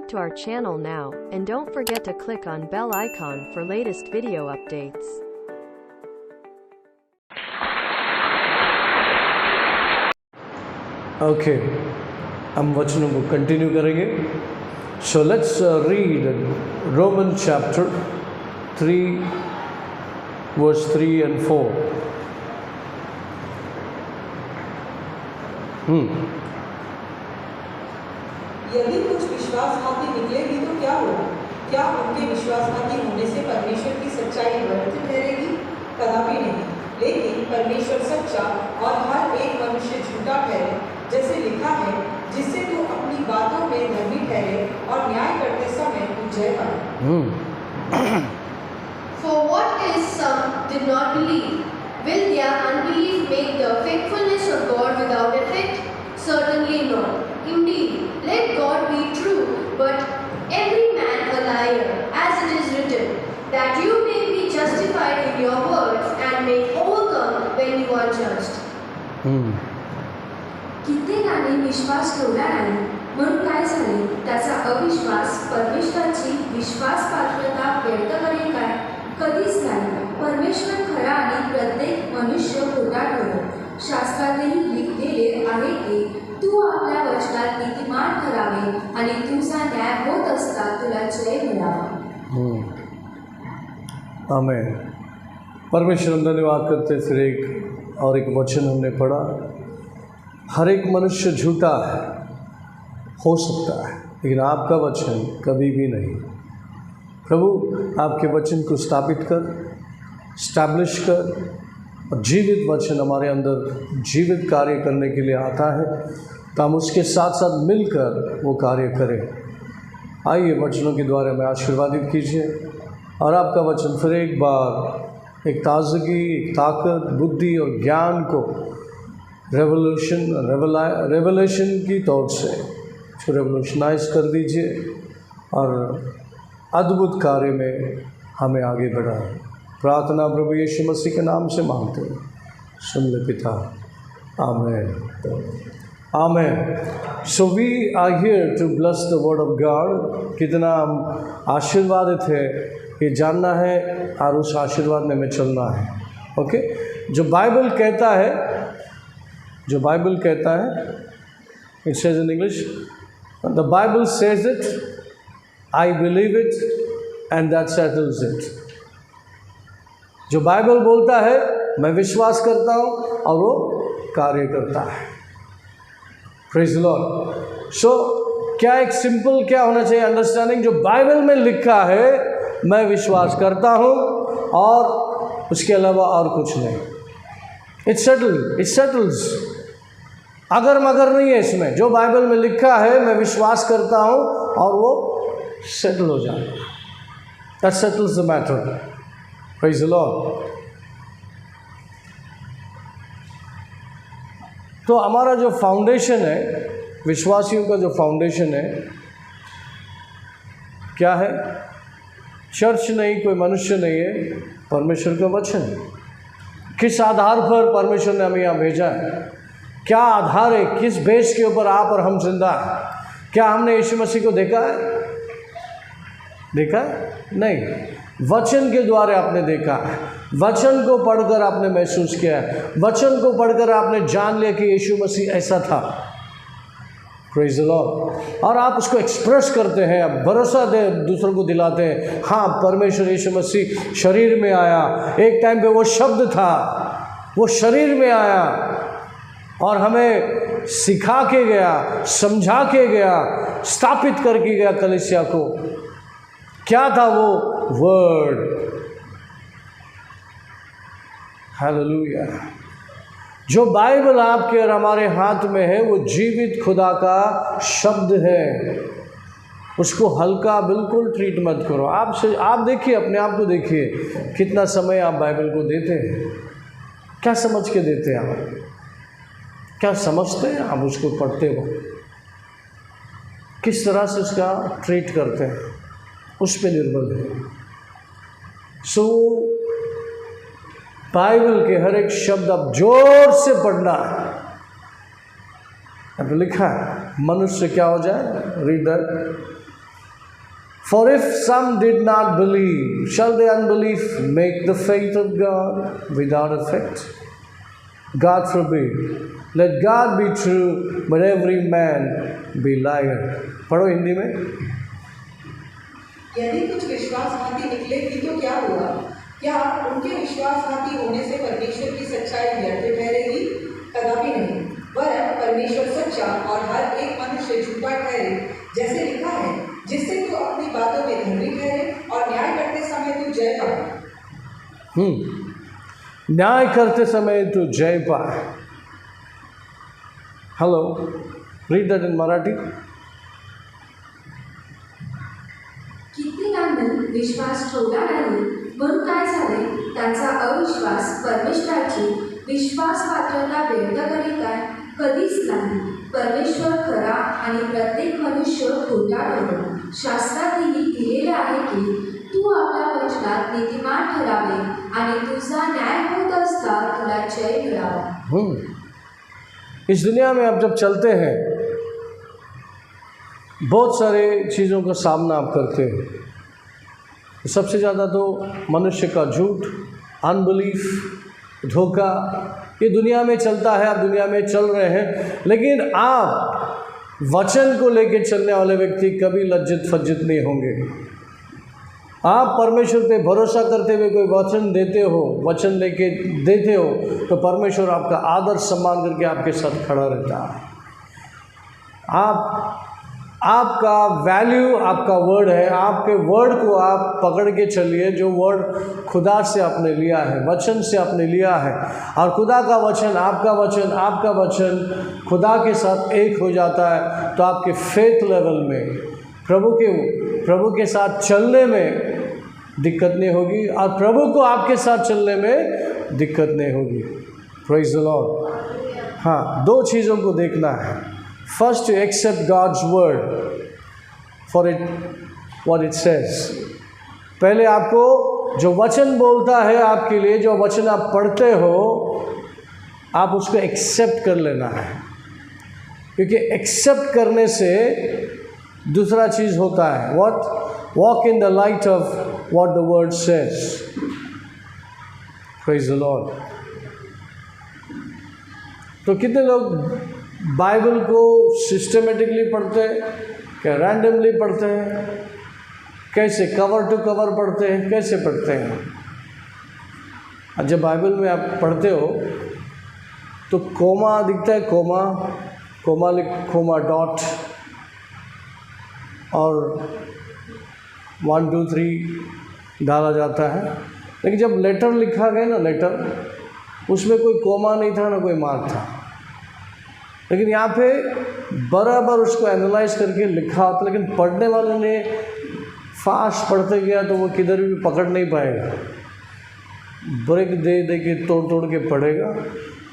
Subscribe to our channel now, and don't forget to click on bell icon for latest video updates. Okay, हम वचनों को continue करेंगे. So let's read Roman chapter 3 verse 3 and 4. यदि कुछ विश्वासघाती निकले भी तो क्या होगा? क्या उनके विश्वासघाती होने से परमेश्वर की सच्चाई व्यर्थ ठहरेगी? कदापि नहीं. लेकिन परमेश्वर सच्चा और हर एक मनुष्य झूठा ठहरे, जैसे लिखा है, जिससे तू अपनी बातों में धर्मी ठहरे और न्याय करते समय तू जय पाए. For what is some did not believe? Will their unbelief make the faithfulness of God without effect? Certainly not. Indeed, let God be true, but every man a liar, as it is written, that you may be justified in your words and may overcome when you are judged. कित्येकाने विश्वास ठेवला नाही, म्हणून काय झाले? त्याचा अविश्वास परमेश्वराची विश्वासपात्रता व्यर्थ करेल काय? कधीच नाही. परमेश्वर खरा आणि प्रत्येक मनुष्य खोटा ठरतो. शास्त्रातही लिहिलेले आहे की तू आपल्या वचनात नीतिमान ठरावे आणि तुझा न्याय होत असता तुला जय मिळावा. आमेन. परमेश्वर हम धन्यवाद करते. फिर एक वचन हमने पढ़ा. हर एक मनुष्य झूठा है, हो सकता है, लेकिन आपका वचन कभी भी नहीं. प्रभु आपके वचन को स्थापित कर, स्टैब्लिश कर, और जीवित वचन हमारे अंदर जीवित कार्य करने के लिए आता है, तो हम उसके साथ साथ मिलकर वो कार्य करें. आइए वचनों के द्वारा हमें आशीर्वादित कीजिए, और आपका वचन फिर एक बार एक ताजगी, एक ताकत, बुद्धि और ज्ञान को रेवलेशन की तौर से उसको रेवोल्यूशनाइज कर दीजिए और अद्भुत कार्य में हमें आगे बढ़ाएं. प्रार्थना प्रभु यीशु मसीह के नाम से मांगते हैं. सुन ले पिता. Amen. Amen. So we are here to bless the word of God. कितना हम आशीर्वादित है ये जानना है और उस आशीर्वाद में हमें चलना है. ओके. जो बाइबल कहता है, it says in English, the Bible says it, I believe it and that settles it. जो बाइबल बोलता है मैं विश्वास करता हूँ और वो कार्य करता है. Praise the Lord. सो क्या एक सिंपल क्या होना चाहिए अंडरस्टैंडिंग? जो बाइबल में लिखा है मैं विश्वास करता हूँ और उसके अलावा और कुछ नहीं. It settles. अगर मगर नहीं है इसमें. जो बाइबल में लिखा है मैं विश्वास करता हूँ और वो सेटल हो जाए. That settles the matter. Praise the Lord. तो हमारा जो फाउंडेशन है, विश्वासियों का जो फाउंडेशन है, क्या है? चर्च नहीं, कोई मनुष्य नहीं है, परमेश्वर का वचन. किस आधार पर परमेश्वर ने हमें यहाँ भेजा है? क्या आधार है? किस बेस के ऊपर आप और हम जिंदा हैं? क्या हमने यीशु मसीह को देखा है? नहीं. वचन के द्वारा आपने देखा है. वचन को पढ़कर आपने महसूस किया है. वचन को पढ़कर आपने जान लिया कि यीशु मसीह ऐसा था. Praise the Lord. और आप उसको एक्सप्रेस करते हैं, भरोसा दे दूसरों को दिलाते हैं. हाँ, परमेश्वर यीशु मसीह शरीर में आया. एक टाइम पे वो शब्द था, वो शरीर में आया और हमें सिखा के गया, समझा के गया, स्थापित करके गया कलीसिया को. क्या था वो? वर्ड. हालेलुया. जो बाइबल आपके और हमारे हाथ में है वो जीवित खुदा का शब्द है. उसको हल्का बिल्कुल ट्रीट मत करो. आप देखिए, अपने आप को देखिए, कितना समय आप बाइबल को देते हैं. क्या समझ के देते हैं आप? क्या समझते हैं आप उसको पढ़ते हो? किस तरह से उसका ट्रीट करते हैं, उस पर निर्भर है. सो बाइबल के हर एक शब्द अब जोर से पढ़ना है. अब लिखा है मनुष्य क्या हो जाए? Read that. For if some did not believe, shall the unbelief make the faith of God without effect? God forbid. Let God be true, but every man be liar. पढ़ो हिंदी में। यदि कुछ विश्वासघाती निकले भी तो क्या हुआ? क्या उनके विश्वासघाती होने से परमेश्वर की सच्चाई व्यर्थ ठहरेगी? कदापि नहीं। वरन परमेश्वर सच्चा और हर एक मनुष्य झूठा ठहरे, जैसे लिखा है, जिससे तू अपनी बातों में धर्मी ठहरे और न्याय करते समय तू जय पाए। न्याय करते समय तू जय पाए। Hello, read that in Marathi. कित्येकांनी विश्वास ठेवला नाही, म्हणून काय झाले? त्यांचा अविश्वास परमेश्वराची विश्वासपात्रता व्यक्त करेल काय? कधीच नाही। परमेश्वर खरा आणि प्रत्येक मनुष्य खोटा ठरतो। शास्त्रातही दिलेले आहे की तू आपल्या वचनात नीतिमान ठरावे आणि तुझा न्याय होत असता तुला जय मिळावा। इस दुनिया में आप जब चलते हैं, बहुत सारे चीज़ों का सामना आप करते हैं। सबसे ज़्यादा तो मनुष्य का झूठ, अनबिलीफ, धोखा, ये दुनिया में चलता है। आप दुनिया में चल रहे हैं, लेकिन आप वचन को लेके चलने वाले व्यक्ति कभी लज्जित फज्जित नहीं होंगे। आप परमेश्वर पे भरोसा करते हुए कोई वचन देते हो, वचन लेके देते हो, तो परमेश्वर आपका आदर सम्मान करके आपके साथ खड़ा रहता है। आपका वैल्यू आपका वर्ड है। आपके वर्ड को आप पकड़ के चलिए, जो वर्ड खुदा से आपने लिया है, वचन से आपने लिया है, और खुदा का वचन, आपका वचन खुदा के साथ एक हो जाता है, तो आपके फेथ लेवल में प्रभु के साथ चलने में दिक्कत नहीं होगी, और प्रभु को आपके साथ चलने में दिक्कत नहीं होगी। Praise the Lord. हाँ, दो चीज़ों को देखना है। First, to accept God's word for it, what it says. पहले आपको जो वचन बोलता है आपके लिए, जो वचन आप पढ़ते हो, आप उसको एक्सेप्ट कर लेना है, क्योंकि एक्सेप्ट करने से दूसरा चीज़ होता है। What? Walk in the light of what the word says. Praise the Lord. तो कितने लोग बाइबल को सिस्टमेटिकली पढ़ते हैं, क्या रैंडमली पढ़ते हैं, कैसे कवर टू कवर पढ़ते हैं, कैसे पढ़ते हैं? और जब बाइबल में आप पढ़ते हो तो कोमा दिखता है, कोमा डॉट और 1 2 3 डाला जाता है। लेकिन जब लेटर लिखा गया ना, लेटर, उसमें कोई कोमा नहीं था ना कोई मार्क था, लेकिन यहाँ पे बराबर उसको एनालाइज करके लिखा होता। लेकिन पढ़ने वाले ने फास्ट पढ़ते गया तो वो किधर भी पकड़ नहीं पाएगा, ब्रेक दे दे के तोड़ के पढ़ेगा,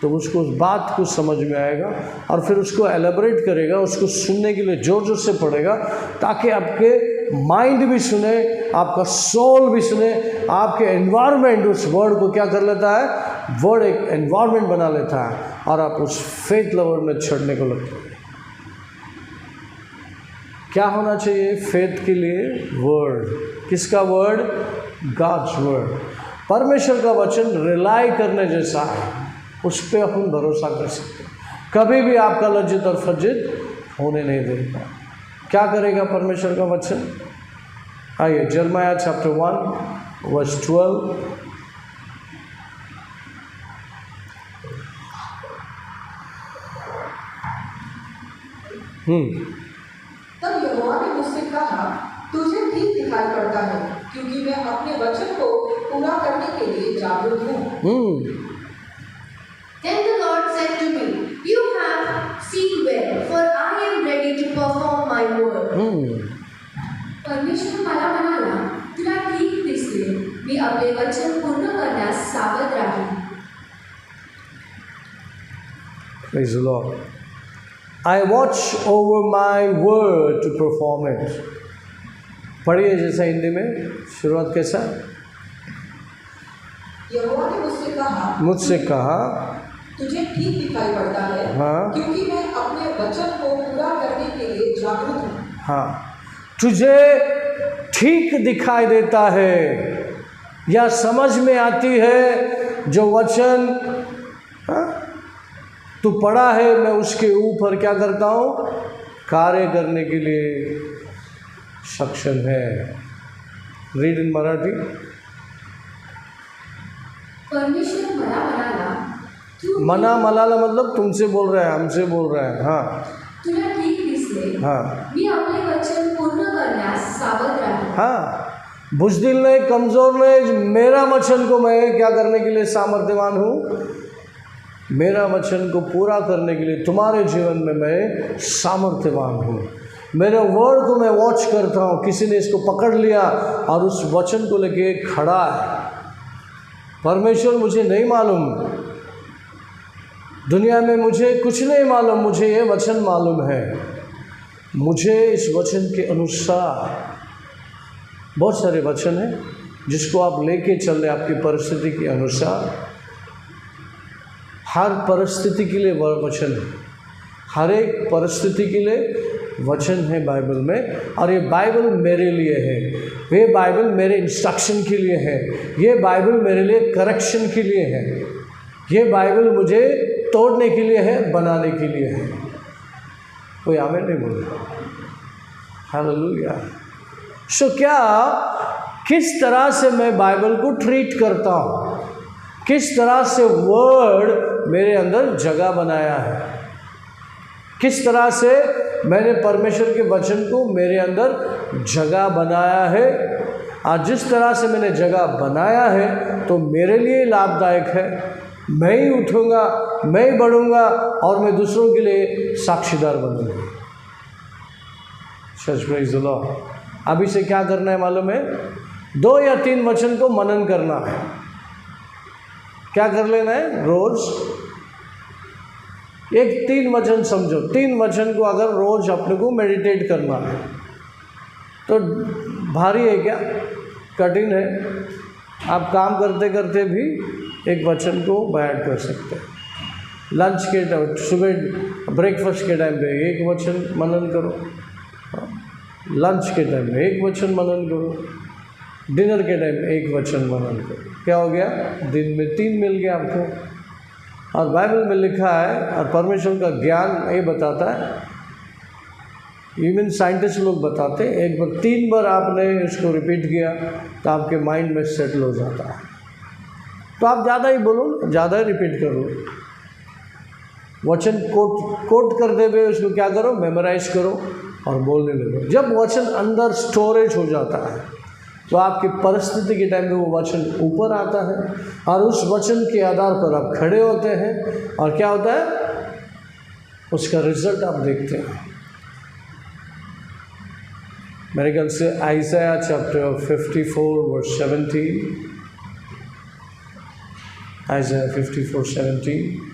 तो उसको उस बात को समझ में आएगा, और फिर उसको एलेबरेट करेगा, उसको सुनने के लिए जोर जोर से पढ़ेगा, ताकि आपके माइंड भी सुने, आपका सोल भी सुने, आपके एनवायरनमेंट उस वर्ड को क्या कर लेता है, वर्ड एक एनवायरनमेंट बना लेता है, और आप उस फेथ लेवल में चढ़ने को लगते हैं। क्या होना चाहिए फेथ के लिए? वर्ड। किसका वर्ड? God's word. परमेश्वर का वचन रिलाई करने जैसा है, उस पर अपन भरोसा कर सकते हैं, कभी भी आपका लज्जित और फज्जित होने नहीं देगा। क्या करेगा परमेश्वर का वचन? आइए, यिर्मयाह चैप्टर 1 वर्स 12। तब यहोवा ने मुझसे कहा, तुझे ठीक दिखाई पड़ता है, क्योंकि मैं अपने वचन को पूरा करने के लिए जागरूक हूँ। Then the Lord said to me, you have seen well, for I am ready to perform my word. परमेश्वर मला म्हणाला, तुला ठीक दिसले, मी आपले वचन पूर्ण करण्यास सावध राहीन। Praise the Lord. I watch over my word to perform it. पढ़िए जैसा हिंदी में, शुरुआत कैसा? यहोवा ने मुझसे कहा तुझे ठीक दिखाई पड़ता है, हाँ, क्योंकि मैं अपने वचन को पूरा करने के लिए जागरूक हूँ। हाँ, तुझे ठीक दिखाई देता है या समझ में आती है, जो वचन तू पढ़ा है, मैं उसके ऊपर क्या करता हूँ, कार्य करने के लिए सक्षम है। Read in Marathi. परमेश्वर मला म्हणाला, तू मना मलाला मतलब तुमसे बोल रहा है, हमसे बोल रहा है। हाँ तुला ठीक दिसले, हाँ मी आपले वचन पूर्ण करण्यास सावध राहील। हाँ, बुजदिल नहीं, कमज़ोर नहीं, मेरा वचन को मैं क्या करने के लिए सामर्थ्यवान हूँ, मेरा वचन को पूरा करने के लिए तुम्हारे जीवन में मैं सामर्थ्यवान हूँ। मेरे वर्ड को मैं वॉच करता हूँ, किसी ने इसको पकड़ लिया और उस वचन को लेके खड़ा है। परमेश्वर मुझे नहीं मालूम, दुनिया में मुझे कुछ नहीं मालूम, मुझे ये वचन मालूम है। मुझे इस वचन के अनुसार, बहुत सारे वचन हैं जिसको आप लेके चल रहे, आपकी परिस्थिति के अनुसार। हर परिस्थिति के लिए वचन है, हर एक परिस्थिति के लिए वचन है बाइबल में। और ये बाइबल मेरे लिए है, ये बाइबल मेरे इंस्ट्रक्शन के लिए है, ये बाइबल मेरे लिए करेक्शन के लिए है, ये बाइबल मुझे तोड़ने के लिए है, बनाने के लिए है। कोई आमीन नहीं बोल रहा। हालेलुया। सो क्या, किस तरह से मैं बाइबल को ट्रीट करता हूँ, किस तरह से वर्ड मेरे अंदर जगह बनाया है, किस तरह से मैंने परमेश्वर के वचन को मेरे अंदर जगह बनाया है। और जिस तरह से मैंने जगह बनाया है तो मेरे लिए लाभदायक है। मैं ही उठूँगा, मैं ही बढ़ूँगा और मैं दूसरों के लिए साक्षीदार बनूँगा। सच प्रेज़ द लॉर्ड। अभी से क्या करना है मालूम है, 2 या 3 वचन को मनन करना है। क्या कर लेना है, रोज़ 3 वचन समझो, 3 वचन को अगर रोज़ अपने को मेडिटेट करना है तो भारी है क्या, कठिन है। आप काम करते करते भी एक वचन को बैठ कर सकते हैं। लंच के टाइम, सुबह ब्रेकफास्ट के टाइम पे एक वचन मनन करो, लंच के टाइम में एक वचन मनन करो, डिनर के टाइम में एक वचन मनन करो। क्या हो गया, दिन में 3 मिल गया आपको। और बाइबल में लिखा है, और परमेश्वर का ज्ञान ये बताता है, इवन साइंटिस्ट लोग बताते हैं, एक बार 3 बार आपने इसको रिपीट किया तो आपके माइंड में सेटल हो जाता है। तो आप ज़्यादा ही बोलो, ज़्यादा ही रिपीट करो, वचन कोट करते हुए उसको क्या करो, मेमोराइज करो और बोलने लगो। जब वचन अंदर स्टोरेज हो जाता है तो आपकी परिस्थिति के टाइम में वो वचन ऊपर आता है और उस वचन के आधार पर आप खड़े होते हैं और क्या होता है, उसका रिजल्ट आप देखते हैं। मेरे ख्याल से Isaiah chapter 54 verse 17, Isaiah 54:17।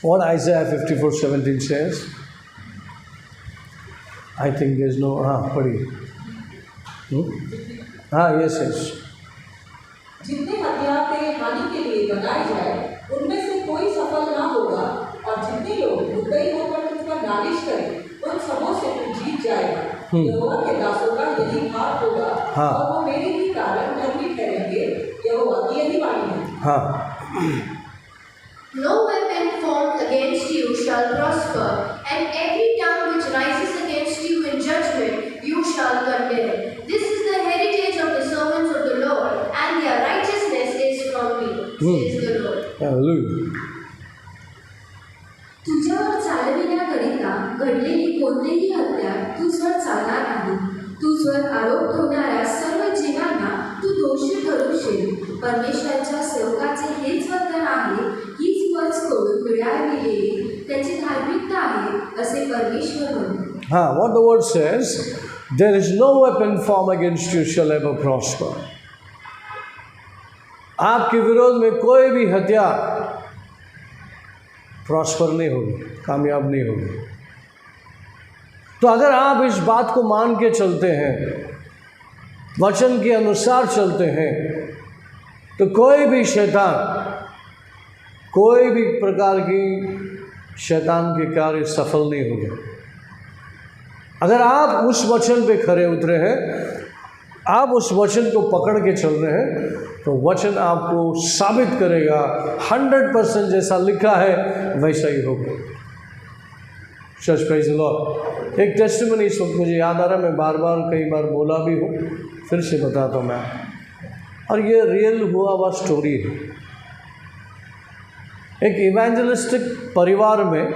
What Isaiah 54:17 says? I think there's no, पढ़िए। हाँ, yes, yes। जितने हथियार तेरे हानि के लिए बनाए जाए उनमें से कोई सफल ना होगा, और जितने लोग मुद्दई होकर तुझ पर नालिश करें उन सबों से तू जीत जाएगा। यहोवा के दासों का यही भाग होगा, और वो मेरे ही कारण धर्मी ठहरेंगे। यहोवा की यही वाणी है। हाँ। No weapon formed against you shall prosper, and every tongue which rises against you in judgment you shall condemn. This is the heritage of the servants of the Lord, and their righteousness is from me, says the Lord. Hallelujah. तुझ्यावर चालविण्याकरिता घडलेली कोणतीही हत्या तुझवर चालणार नाही. तुझवर आरोप ठेवणाऱ्या सर्व जीवांना तू दोषी ठरवशील. परमेश्वराच्या सेवकाचे हेच वचन आहे, हीच वच करून मिळालेली त्याची धार्मिकता आहे, असे परमेश्वर म्हणतो. What the word says, there is no weapon formed against you shall ever prosper. आपके विरोध में कोई भी हथियार प्रॉस्पर नहीं होगी, कामयाब नहीं होगी। तो अगर आप इस बात को मान के चलते हैं, वचन के अनुसार चलते हैं, तो कोई भी शैतान, कोई भी प्रकार की शैतान के कार्य सफल नहीं होगा। अगर आप उस वचन पे खरे उतरे हैं, आप उस वचन को पकड़ के चल रहे हैं, तो वचन आपको साबित करेगा 100% जैसा लिखा है वैसा ही होगा। Church praise the Lord. एक टेस्टिमनी इस वक्त मुझे याद आ रहा है, मैं बार बार कई बार बोला भी हूँ, फिर से बताता हूँ मैं, और ये रियल हुआ हुआ स्टोरी है। एक इवेंजलिस्टिक परिवार में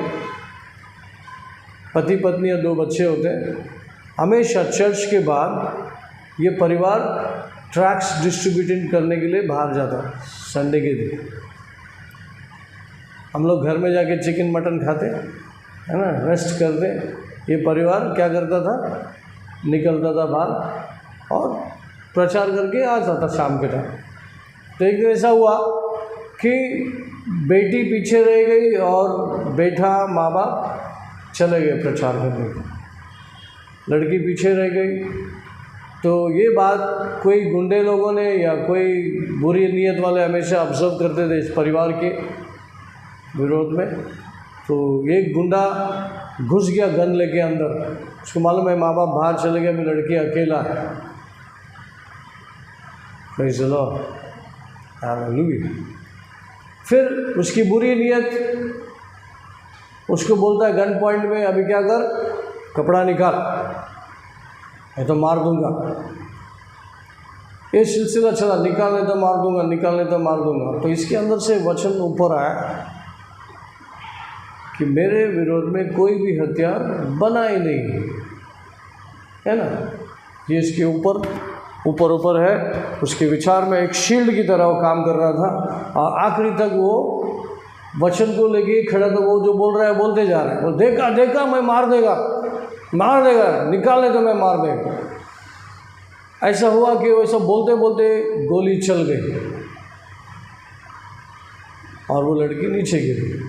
पति पत्नी और 2 बच्चे होते हैं। हमेशा चर्च के बाद ये परिवार ट्रैक्ट्स डिस्ट्रीब्यूटिंग करने के लिए बाहर जाता संडे के दिन। हम लोग घर में जाके चिकन मटन खाते है ना, रेस्ट करते। ये परिवार क्या करता था, निकलता था बाहर और प्रचार करके आ जाता शाम के टाइम। तो एक दिन ऐसा हुआ कि बेटी पीछे रह गई और बेटा माँ बाप चले गए प्रचार करने के। लड़की पीछे रह गई। तो ये बात कोई गुंडे लोगों ने या कोई बुरी नीयत वाले हमेशा ऑब्जर्व करते थे इस परिवार के विरोध में। तो एक गुंडा घुस गया गन लेके अंदर। उसको मालूम है माँ बाप बाहर चले गए, अभी लड़की अकेला है। Praise the Lord, hallelujah. फिर उसकी बुरी नीयत उसको बोलता है गन पॉइंट में, अभी क्या कर, कपड़ा निकाल, मैं तो मार दूंगा। ये सिलसिला चला, निकालने तो मार दूंगा, निकालने तो मार दूंगा। तो इसके अंदर से वचन ऊपर आया कि मेरे विरोध में कोई भी हथियार बना ही नहीं है ना। ये इसके ऊपर है। उसके विचार में एक शील्ड की तरह वो काम कर रहा था और आखिरी तक वो वचन को लेके खड़ा था। वो जो बोल रहा है बोलते जा रहा है, वो देखा मैं मार देगा, निकालने तो मैं मार देगा। ऐसा हुआ कि वो सब बोलते बोलते गोली चल गई और वो लड़की नीचे गिरी।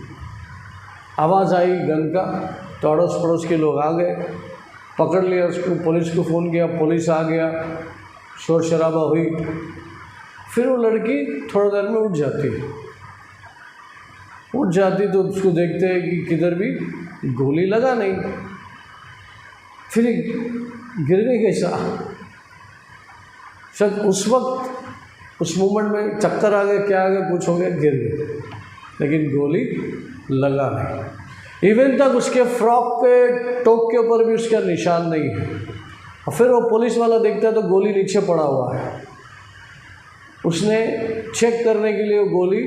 आवाज़ आई गन का, तो अड़ोस पड़ोस के लोग आ गए, पकड़ लिया उसको, पुलिस को फ़ोन किया, पुलिस आ गया, शोर शराबा हुई। फिर वो लड़की थोड़ी देर में उठ जाती तो उसको देखते हैं कि किधर भी गोली लगा नहीं। फिर गिर गई कैसा, शायद उस वक्त उस मोमेंट में चक्कर आ गए, क्या आ गया, कुछ हो गया, गिर गए, लेकिन गोली लगा नहीं। इवन तक उसके फ्रॉक के टोक के ऊपर भी उसका निशान नहीं है। और फिर वो पुलिस वाला देखता है तो गोली नीचे पड़ा हुआ है। उसने चेक करने के लिए वो गोली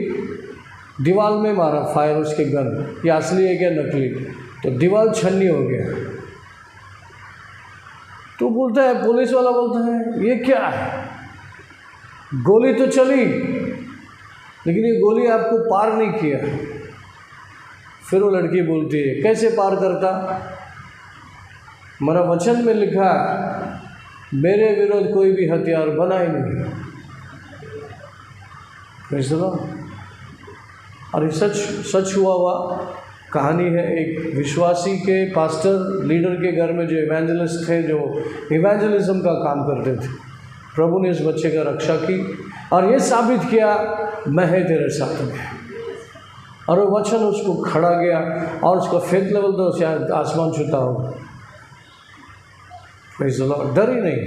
दीवार में मारा, फायर उसके गन, ये असली है क्या नकली, तो दीवार छन्नी हो गया। तो बोलता है, पुलिस वाला बोलता है ये क्या है, गोली तो चली लेकिन ये गोली आपको पार नहीं किया। फिर वो लड़की बोलती है, कैसे पार करता, मेरा वचन में लिखा है मेरे विरोध कोई भी हथियार बना ही नहीं। सुनो, और सच हुआ कहानी है। एक विश्वासी के पास्टर लीडर के घर में जो इवेंजलिस्ट थे, जो इवेंजलिज्म का काम करते थे, प्रभु ने इस बच्चे का रक्षा की और ये साबित किया मैं है तेरे साथ में। और वो वचन उसको खड़ा गया और उसका फेथ लेवल तो शायद आसमान छूता हो। डर ही नहीं।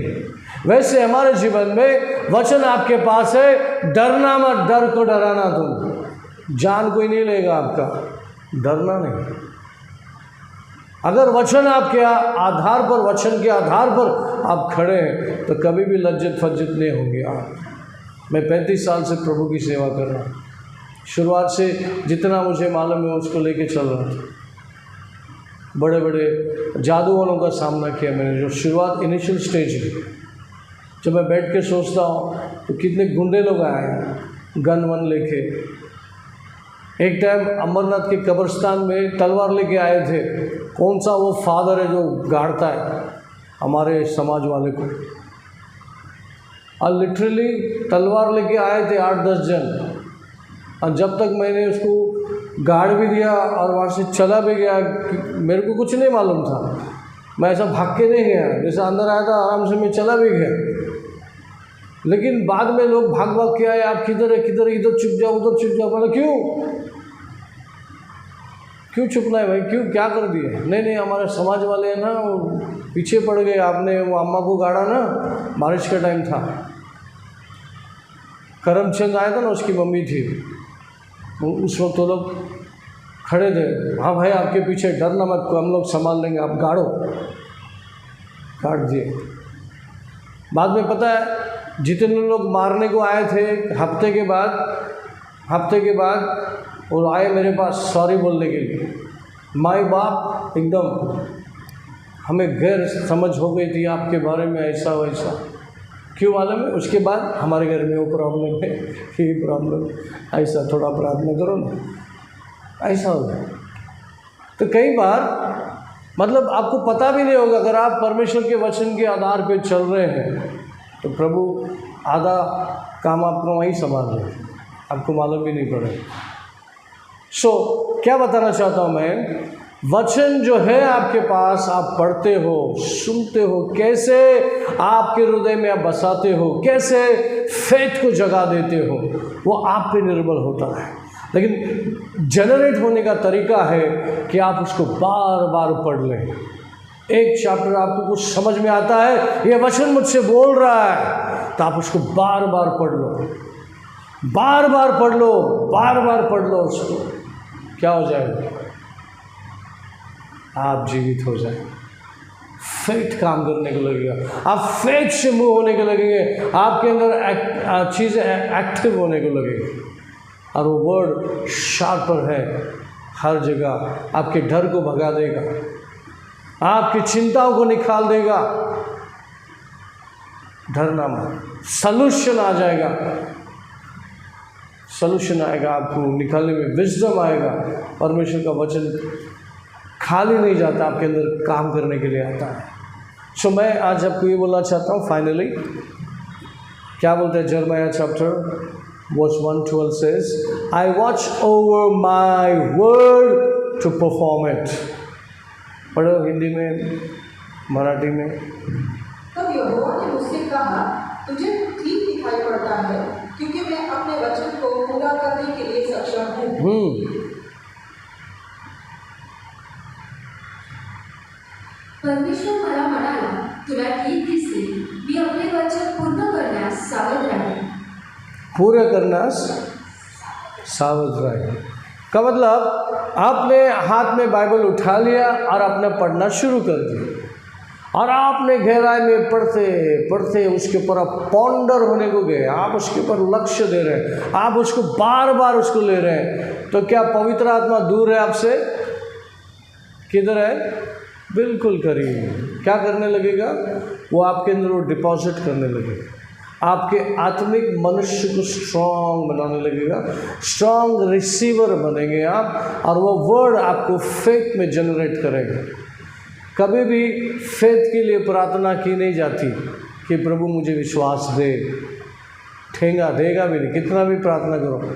वैसे हमारे जीवन में वचन आपके पास है, डरना मत, डर को डराना तुम, जान कोई नहीं लेगा आपका, डरना नहीं। अगर वचन आपके आधार पर, वचन के आधार पर आप खड़े हैं तो कभी भी लज्जित फज्जित नहीं होंगे आप। मैं 35 साल से प्रभु की सेवा कर रहा हूँ। शुरुआत से जितना मुझे मालूम है उसको लेके चल रहा था। बड़े बड़े जादू वालों का सामना किया मैंने, जो शुरुआत इनिशियल स्टेज में। जब मैं बैठ के सोचता हूँ तो कितने गुंडे लोग आए गन वन लेके। एक टाइम अमरनाथ के कब्रिस्तान में तलवार लेके आए थे। कौन सा वो फादर है जो गाड़ता है हमारे समाज वाले को, और लिटरली तलवार लेके आए थे 8-10 जन। और जब तक मैंने उसको गाड़ भी दिया और वहाँ से चला भी गया, मेरे को कुछ नहीं मालूम था। मैं ऐसा भाग के नहीं गया, जैसे अंदर आया था आराम से मैं चला भी गया। लेकिन बाद में लोग भाग भाग के आए, आप किधर है, किधर, इधर छुप जाओ, उधर छुप जाओ। बोला क्यों चुपना है भाई, क्यों, क्या कर दिया? नहीं हमारे समाज वाले हैं ना, वो पीछे पड़ गए, आपने वो अम्मा को गाड़ा ना, बारिश का टाइम था, करमचंद आया था ना, उसकी मम्मी थी, उस वक्त वो लोग खड़े थे, हाँ भाई आपके पीछे, डरना मत, हम लोग संभाल लेंगे, आप गाड़ो, काट दिए। बाद में पता है जितने लोग मारने को आए थे, हफ्ते के बाद वो आए मेरे पास सॉरी बोलने के लिए। माई बाप एकदम हमें गैर समझ हो गई थी आपके बारे में, ऐसा वैसा, क्यों मालूम है? उसके बाद हमारे घर में वो प्रॉब्लम है, ये प्रॉब्लम, ऐसा थोड़ा प्रार्थना करो ना, ऐसा हो गया। तो कई बार मतलब आपको पता भी नहीं होगा, अगर आप परमेश्वर के वचन के आधार पे चल रहे हैं तो प्रभु आधा काम आपको वहीं संभाल रहे हैं, आपको मालूम भी नहीं पड़ेगा। क्या बताना चाहता हूँ मैं, वचन जो है आपके पास, आप पढ़ते हो, सुनते हो, कैसे आपके हृदय में आप बसाते हो, कैसे फेथ को जगा देते हो, वो आप पे निर्भर होता है। लेकिन जनरेट होने का तरीका है कि आप उसको बार बार पढ़ लें। एक चैप्टर आपको कुछ समझ में आता है, ये वचन मुझसे बोल रहा है, तो आप उसको बार बार पढ़ लो, बार बार पढ़ लो, बार बार पढ़ लो उसको। क्या हो जाएगा? आप जीवित हो जाएंगे, फेथ काम करने को लगेगा, आप फेथ से मूव होने को लगेंगे, आपके अंदर चीज़ें एक्टिव होने को लगेगी, और वो वर्ड शार्पर है, हर जगह आपके डर को भगा देगा, आपकी चिंताओं को निकाल देगा। डरना मत, सलूशन आ जाएगा, सलूशन आएगा, आपको निकालने में विजडम आएगा। परमेश्वर का वचन खाली नहीं जाता, आपके अंदर काम करने के लिए आता है। मैं आज आपको ये बोलना चाहता हूँ फाइनली, क्या बोलते हैं Jeremiah chapter verse 1-12 says, I watch over my word to perform it। पढ़ो हिंदी में, मराठी में। तब यहोवा ने मुझसे कहा, तुझे ठीक दिखाई पड़ता है, क्योंकि मैं अपने वचन को पूरा करने के लिए सक्षम हूँ। परमेश्वर मला म्हणाला, तुला ठीक दिसले, मी आपले वचन पूर्ण करण्यास सावध राहील। पूरा करना सावध रहे का मतलब आपने हाथ में बाइबल उठा लिया और आपने पढ़ना शुरू कर दिया, और आपने गहराई में पढ़ते पढ़ते उसके ऊपर आप पॉन्डर होने को गए, आप उसके ऊपर लक्ष्य दे रहे हैं, आप उसको बार बार उसको ले रहे हैं, तो क्या पवित्र आत्मा दूर है आपसे? किधर है? बिल्कुल करीब। क्या करने लगेगा? वो आपके अंदर वो डिपॉजिट करने लगेगा, आपके आत्मिक मनुष्य को स्ट्रांग बनाने लगेगा, स्ट्रांग रिसीवर बनेंगे आप, और वो वर्ड आपको फेथ में जनरेट करेगा। कभी भी फेथ के लिए प्रार्थना की नहीं जाती कि प्रभु मुझे विश्वास दे, ठेंगा देगा भी नहीं, कितना भी प्रार्थना करो,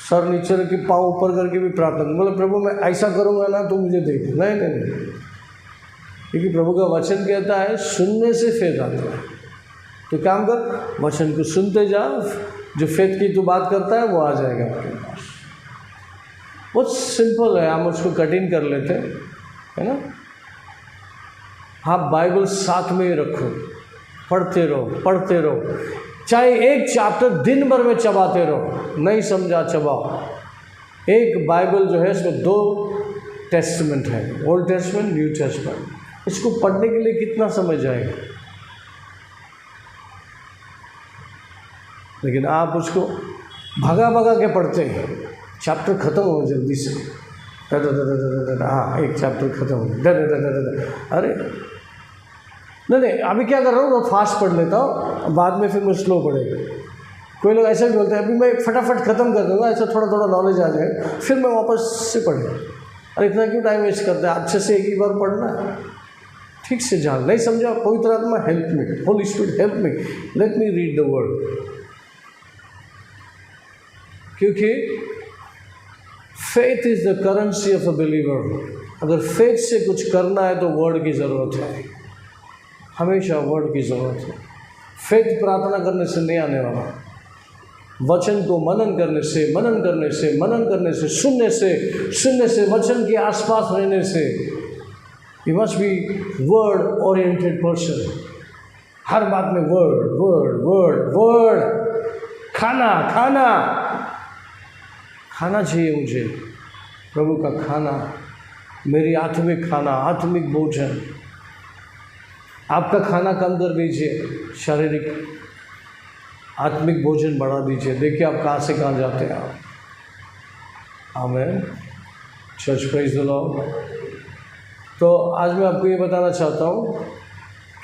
सर नीचे रख के पाँव ऊपर करके भी प्रार्थना करो, बोले प्रभु मैं ऐसा करूँगा ना तो मुझे दे। नहीं, क्योंकि प्रभु का वचन कहता है सुनने से फेथ आता है। तो काम कर, वचन को सुनते जा, जो फेथ की तू बात करता है वो आ जाएगा आपके पास। बहुत सिंपल है, हम उसको कठिन कर लेते है ना। आप बाइबल साथ में ही रखो, पढ़ते रहो, चाहे एक चैप्टर दिन भर में चबाते रहो, नहीं समझा चबाओ। एक बाइबल जो है इसमें 2 टेस्टमेंट है, ओल्ड टेस्टमेंट, न्यू टेस्टमेंट। इसको पढ़ने के लिए कितना समय जाएगा? लेकिन आप उसको भगा के पढ़ते हैं, चैप्टर ख़त्म हो जल्दी से, हाँ एक चैप्टर ख़त्म हो, अरे नहीं अभी क्या कर रहा हूँ, मैं फास्ट पढ़ लेता हूँ, बाद में फिर मैं स्लो पढ़ेगा। कोई लोग ऐसा भी बोलते हैं अभी मैं फटाफट ख़त्म कर दूँगा, ऐसा थोड़ा नॉलेज आ जाए, फिर मैं वापस से पढ़ूँ। अरे इतना क्यों टाइम वेस्ट करता है? अच्छे से एक ही बार पढ़ना है, ठीक से जान। नहीं समझा, पवित्र आत्मा help me, holy spirit help me, let me read the word. क्योंकि faith is the currency of a believer. अगर फेथ से कुछ करना है तो वर्ड की ज़रूरत है, हमेशा वर्ड की ज़रूरत है। फेथ प्रार्थना करने से नहीं आने वाला, वचन को मनन करने से, मनन करने से, मनन करने से, सुनने से, वचन के आसपास रहने से। You must be word oriented person. हर बात में वर्ड वर्ड वर्ड वर्ड। खाना खाना खाना चाहिए मुझे, प्रभु का खाना, मेरी आत्मिक खाना, आत्मिक भोजन। आपका खाना कम कर दीजिए, शारीरिक, आत्मिक भोजन बढ़ा दीजिए। देखिए आप कहाँ से कहाँ जाते हैं आप। आमीन। Church praise the Lord. तो आज मैं आपको ये बताना चाहता हूँ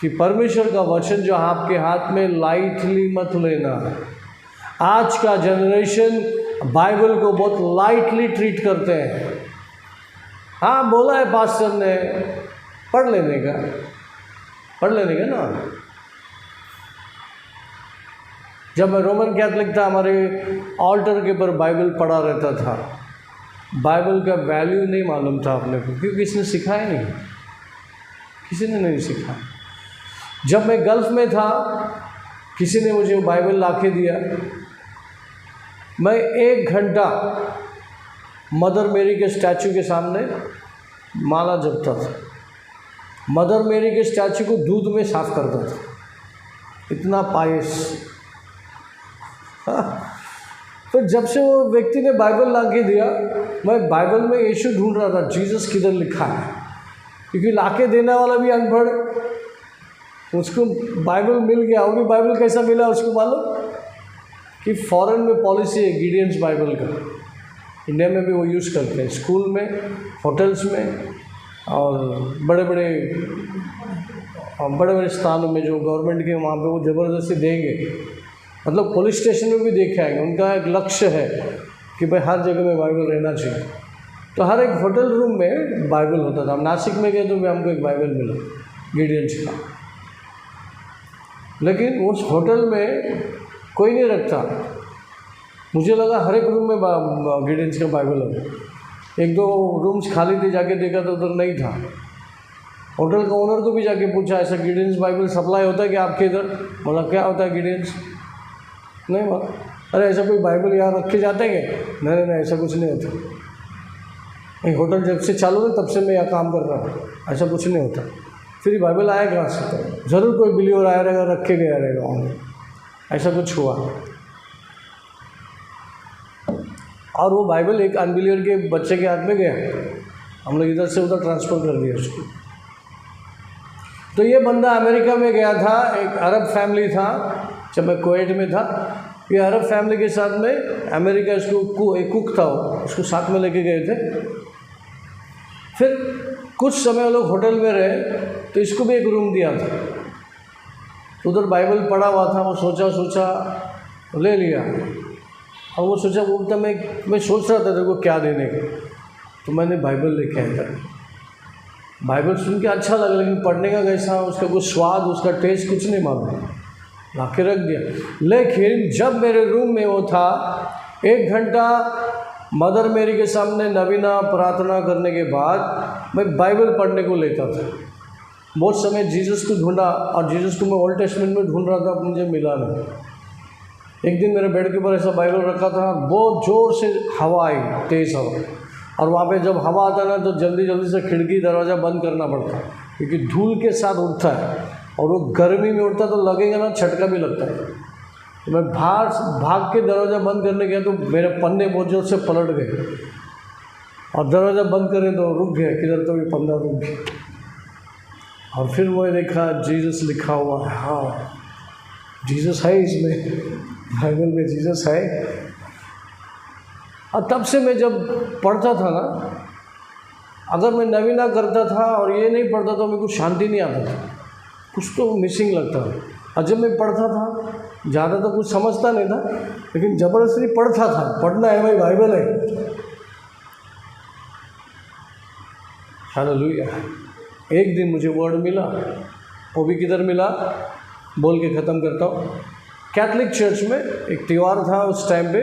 कि परमेश्वर का वचन जो आपके हाथ में, लाइटली मत लेना। आज का जनरेशन बाइबल को बहुत लाइटली ट्रीट करते हैं। हाँ, बोला है पास्टर ने, पढ़ लेने का ना। जब मैं रोमन कैथलिक था, हमारे ऑल्टर के ऊपर बाइबल पढ़ा रहता था। बाइबल का वैल्यू नहीं मालूम था अपने को, क्योंकि किसी ने सिखाया नहीं, किसी ने नहीं सिखाया। जब मैं गल्फ़ में था, किसी ने मुझे बाइबल ला के दिया। मैं 1 घंटा मदर मेरी के स्टैचू के सामने माला जपता था। मदर मेरी के स्टैचू को दूध में साफ करता था, इतना पायस। तो जब से वो व्यक्ति ने बाइबल ला के दिया, मैं बाइबल में यीशु ढूंढ रहा था, जीसस किधर लिखा है, क्योंकि ला के देने वाला भी अनपढ़, उसको बाइबल मिल गया। वो भी बाइबल कैसा मिला उसको मालूम कि फॉरेन में पॉलिसी है गिडियंस बाइबल का, इंडिया में भी वो यूज़ करते हैं, स्कूल में, होटल्स में और बड़े बड़े स्थानों में जो गवर्नमेंट के, वहाँ पे वो ज़बरदस्ती देंगे। मतलब पुलिस स्टेशन में भी देखे आएंगे। उनका एक लक्ष्य है कि भाई हर जगह में बाइबल रहना चाहिए। तो हर एक होटल रूम में बाइबल होता था। हम नासिक में गए तो भी हमको एक बाइबल मिला गिडियंस का, लेकिन उस होटल में कोई नहीं रखता। मुझे लगा हर एक रूम में गिडियंस का बाइबल है। 1-2 रूम्स खाली थे, जाके देखा तो उधर नहीं था। होटल का ओनर को भी जाके पूछा, ऐसा गिडियंस बाइबल सप्लाई होता है कि आपके इधर? बोला क्या होता है गिडियंस? नहीं बोला। अरे ऐसा कोई बाइबल यहाँ रखे जाते हैं क्या? नहीं, ऐसा कुछ नहीं होता। नहीं, होटल जब से चालू है तब से मैं यहाँ काम कर रहा हूँ, ऐसा कुछ नहीं होता। फिर बाइबल आया कहाँ से? तो ज़रूर कोई बिलीवर आया रहेगा, रख के गया रहेगा वहाँ, ऐसा कुछ हुआ। और वो बाइबल एक अनबिलीवर के बच्चे के हाथ में गया, हम लोग इधर से उधर ट्रांसफ़र कर दिया उसको। तो ये बंदा अमेरिका में गया था, एक अरब फैमिली था, जब मैं कुवैत में था। ये अरब फैमिली के साथ में अमेरिका, इसको एक कुक था, उसको साथ में लेके गए थे। फिर कुछ समय वो लोग होटल में रहे, तो इसको भी एक रूम दिया था। तो उधर बाइबल पढ़ा हुआ था, वो सोचा ले लिया। और वो सोचा, बोलता मैं सोच रहा था तेरे को क्या देने का, तो मैंने बाइबल लेके आया था। बाइबल सुन के अच्छा लगा, लेकिन पढ़ने का कैसा, उसका कुछ स्वाद, उसका टेस्ट कुछ नहीं मालूम, ला के रख दिया। लेकिन जब मेरे रूम में वो था, 1 घंटा मदर मेरी के सामने नवीना प्रार्थना करने के बाद मैं बाइबल पढ़ने को लेता था। बहुत समय जीसस को ढूंढा, और जीसस को मैं ओल्ड टेस्टमेंट में ढूंढ रहा था, मुझे मिला नहीं। एक दिन मेरे बेड के ऊपर ऐसा बाइबल रखा था, बहुत ज़ोर से हवा आई, तेज़ हवा, और वहाँ पे जब हवा आता ना तो जल्दी से खिड़की दरवाज़ा बंद करना पड़ता है, क्योंकि धूल के साथ उड़ता है, और वो गर्मी में उड़ता तो लगेगा ना, झटका भी लगता है। तो मैं भाग के दरवाज़ा बंद करने गया तो मेरे पन्ने बहुत जोर से पलट गए, और दरवाज़ा बंद करें तो रुक गए, किधर तो भी पन्ना रुक गया। और फिर मैं देखा जीसस लिखा हुआ है। हाँ, जीसस है इसमें, बाइबल में जीसस है। और तब से मैं जब पढ़ता था ना, अगर मैं नवीना करता था और ये नहीं पढ़ता तो मेरे को शांति नहीं आता था, कुछ तो मिसिंग लगता था। और जब मैं पढ़ता था, ज़्यादा तो कुछ समझता नहीं था, लेकिन ज़बरदस्ती पढ़ता था। पढ़ना है भाई, बाइबल है। हालेलुया। एक दिन मुझे वर्ड मिला, वो भी किधर मिला, बोल के ख़त्म करता हूँ। कैथलिक चर्च में एक त्यौहार था, उस टाइम पे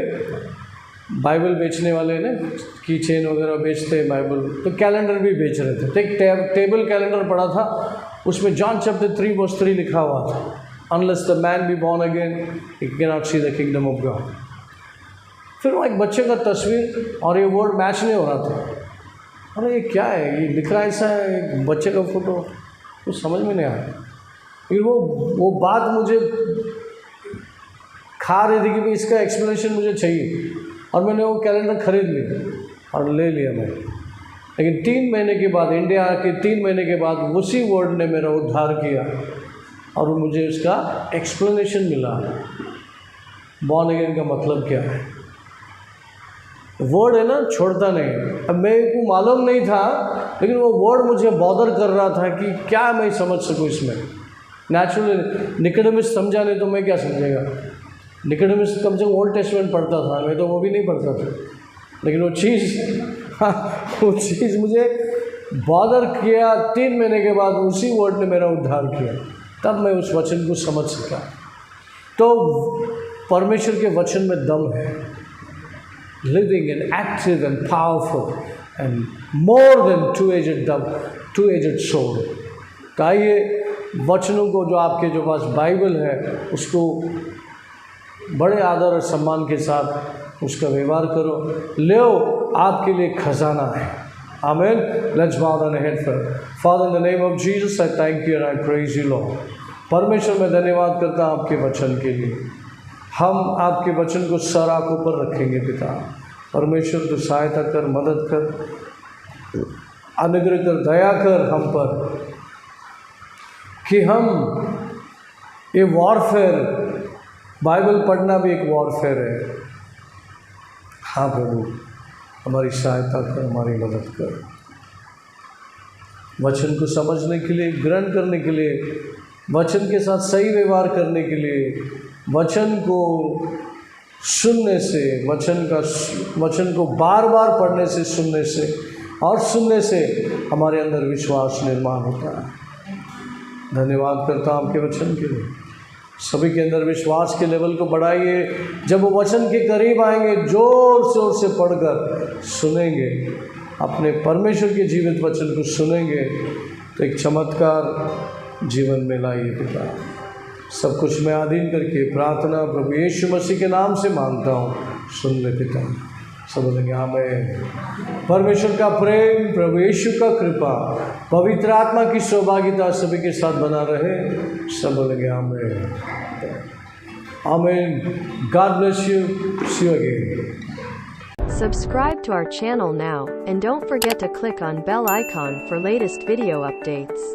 बाइबल बेचने वाले ने की चेन वगैरह बेचते बाइबल, तो कैलेंडर भी बेच रहे थे। तो एक टेबल कैलेंडर पड़ा था, उसमें जॉन चैप्टर 3:3 लिखा हुआ था, unless the man be born again he can not see the kingdom of God. फिर वो एक बच्चे का तस्वीर और ये वर्ड मैच नहीं हो रहा था। अरे ये क्या है, ये लिख रहा है ऐसा है, एक बच्चे का फ़ोटो, कुछ समझ में नहीं आया। फिर वो बात मुझे खा रही थी कि भाई इसका एक्सप्लेनेशन मुझे चाहिए, और मैंने वो कैलेंडर ख़रीद लिया और ले लिया मैं। लेकिन 3 महीने के बाद, इंडिया के 3 महीने के बाद, उसी वर्ड ने मेरा उद्धार किया और मुझे उसका एक्सप्लेनेशन मिला। बॉर्न अगेन का मतलब क्या है? वर्ड है ना, छोड़ता नहीं। अब मेरे को मालूम नहीं था, लेकिन वो वर्ड मुझे बॉदर कर रहा था कि क्या मैं समझ सकूँ इसमें। नेचुरली निकोडेमस समझा नहीं तो मैं क्या समझेगा। निकोडेमस कम से कम ओल्ड टेस्टमेंट पढ़ता था, मैं तो वो भी नहीं पढ़ता था। लेकिन वो चीज़ मुझे बॉदर किया। 3 महीने के बाद उसी वर्ड ने मेरा उद्धार किया, तब मैं उस वचन को समझ सका। तो परमेश्वर के वचन में दम है, living and active and powerful and more than two edged sword. तो आइए वचनों को, जो आपके जो पास बाइबल है, उसको बड़े आदर और सम्मान के साथ उसका व्यवहार करो। लो, आपके लिए खजाना है। आमीन। Let's bow down our head for Father, in the name of Jesus, I thank you and I praise you, Lord. परमेश्वर, मैं धन्यवाद करता हूँ आपके वचन के लिए। हम आपके वचन को सर आँखों पर रखेंगे पिता। परमेश्वर, तो सहायता कर, मदद कर, अनुग्रह कर, दया कर हम पर, कि हम ये वॉरफेयर, बाइबल पढ़ना भी एक वॉरफेयर है। हाँ प्रभु, हमारी सहायता कर, हमारी मदद कर, वचन को समझने के लिए, ग्रहण करने के लिए, वचन के साथ सही व्यवहार करने के लिए, वचन को सुनने से, वचन को बार बार पढ़ने से, सुनने से और सुनने से हमारे अंदर विश्वास निर्माण होता है। धन्यवाद करता हूँ आपके वचन के लिए। सभी के अंदर विश्वास के लेवल को बढ़ाइए। जब वो वचन के करीब आएंगे, जोर शोर से पढ़कर सुनेंगे, अपने परमेश्वर के जीवित वचन को सुनेंगे, तो एक चमत्कार जीवन में लाइए पिता। सब कुछ मैं अधीन करके प्रार्थना प्रभु यीशु मसीह के नाम से मांगता हूँ, सुन ले पिता। सब बोलेंगे आमीन। परमेश्वर का प्रेम, प्रभु यीशु का कृपा, पवित्र आत्मा की सौभाग्यता सभी के साथ बना रहे। सब बोलेंगे आमीन। आमीन। God bless you. See you again. Subscribe to our channel now, and don't forget to click on bell icon for latest video updates.